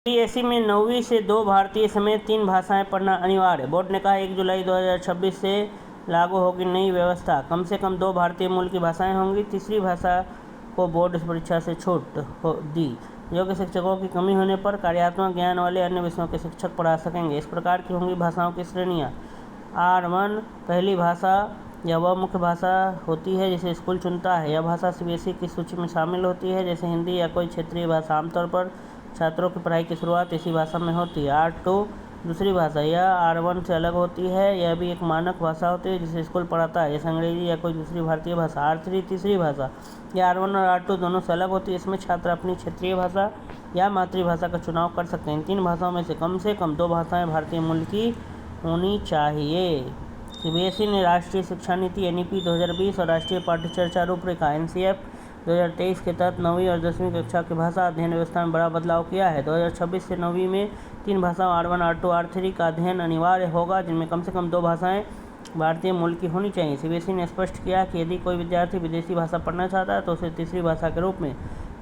CBSE में 9वीं से 2 भारतीय समेत 3 भाषाएं पढ़ना अनिवार्य। बोर्ड ने कहा 1 जुलाई 2026 से लागू होगी नई व्यवस्था। कम से कम 2 भारतीय मूल की भाषाएं होंगी। तीसरी भाषा को बोर्ड परीक्षा से छूट दी। योग्य शिक्षकों की कमी होने पर कार्यात्मक ज्ञान वाले अन्य विषयों के शिक्षक पढ़ा सकेंगे। इस प्रकार की होंगी भाषाओं की श्रेणियाँ। R1 पहली भाषा यह वह मुख्य भाषा होती है जिसे स्कूल चुनता है। यह भाषा सीबीएसई की सूची में शामिल होती है, जैसे हिंदी या कोई क्षेत्रीय भाषा। आमतौर पर छात्रों की पढ़ाई की शुरुआत इसी भाषा में होती है। R2 दूसरी भाषा, यह R1 से अलग होती है। यह भी एक मानक भाषा होती है जिसे स्कूल पढ़ाता है, जैसे अंग्रेजी या कोई दूसरी भारतीय भाषा। R3 तीसरी भाषा, यह R1 और R2 दोनों से अलग होती है। इसमें छात्र अपनी क्षेत्रीय भाषा या मातृभाषा का चुनाव कर सकते हैं। इन 3 भाषाओं में से कम 2 भाषाएं भारतीय मूल की होनी चाहिए। सीबीएसई ने राष्ट्रीय शिक्षा नीति NEP 2020 और राष्ट्रीय पाठ्यचर्या रूपरेखा NCF 2023 के तहत 9वीं और 10वीं कक्षा की भाषा अध्ययन व्यवस्था में बड़ा बदलाव किया है। 2026 से 9वीं में 3 भाषाओं R1, R2, R3 का अध्ययन अनिवार्य होगा, जिनमें कम से कम 2 भाषाएं भारतीय मूल की होनी चाहिए। सीबीएसई ने स्पष्ट किया कि यदि कोई विद्यार्थी विदेशी भाषा पढ़ना चाहता है तो उसे तीसरी भाषा के रूप में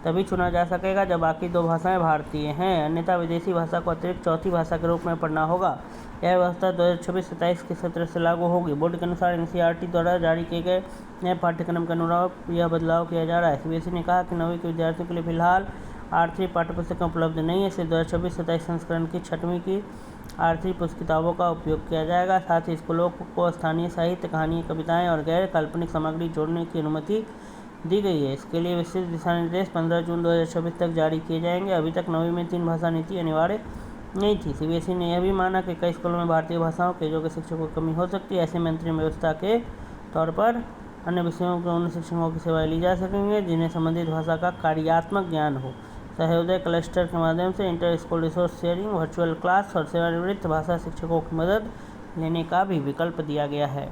तभी चुना जा सकेगा जब बाकी 2 भाषाएं भारतीय हैं, अन्यथा विदेशी भाषा को अतिरिक्त चौथी भाषा के रूप में पढ़ना होगा। यह व्यवस्था 2026-27 के सत्र से लागू होगी। बोर्ड के अनुसार NCERT द्वारा जारी किए गए नए पाठ्यक्रम के अनुरूप यह बदलाव किया जा रहा है। सीबीएसई ने कहा कि 9वीं के विद्यार्थियों के लिए फिलहाल R3 पाठ्यपुस्तकें उपलब्ध नहीं है, इसलिए 2026-27 संस्करण की 6वीं की R3 किताबों का उपयोग किया जाएगा। साथ ही स्कूलों को स्थानीय साहित्य, कहानियाँ, कविताएँ और गैर काल्पनिक सामग्री जोड़ने की अनुमति दी गई है। इसके लिए विस्तृत दिशा निर्देश 15 जून 2026 तक जारी किए जाएंगे। अभी तक 9वीं में 3 भाषा नीति अनिवार्य नहीं थी। सीबीएसई ने यह भी माना कि कई स्कूलों में भारतीय भाषाओं के योग्य शिक्षकों की कमी हो सकती है। ऐसे में अंतरिम व्यवस्था के तौर पर अन्य विषयों के उन शिक्षकों की सेवाएं ली जा सकेंगे जिन्हें संबंधित भाषा का कार्यात्मक ज्ञान हो। सहयोदय क्लस्टर के माध्यम से inter school resource sharing, virtual class और सेवानिवृत्त भाषा शिक्षकों की मदद लेने का भी विकल्प दिया गया है।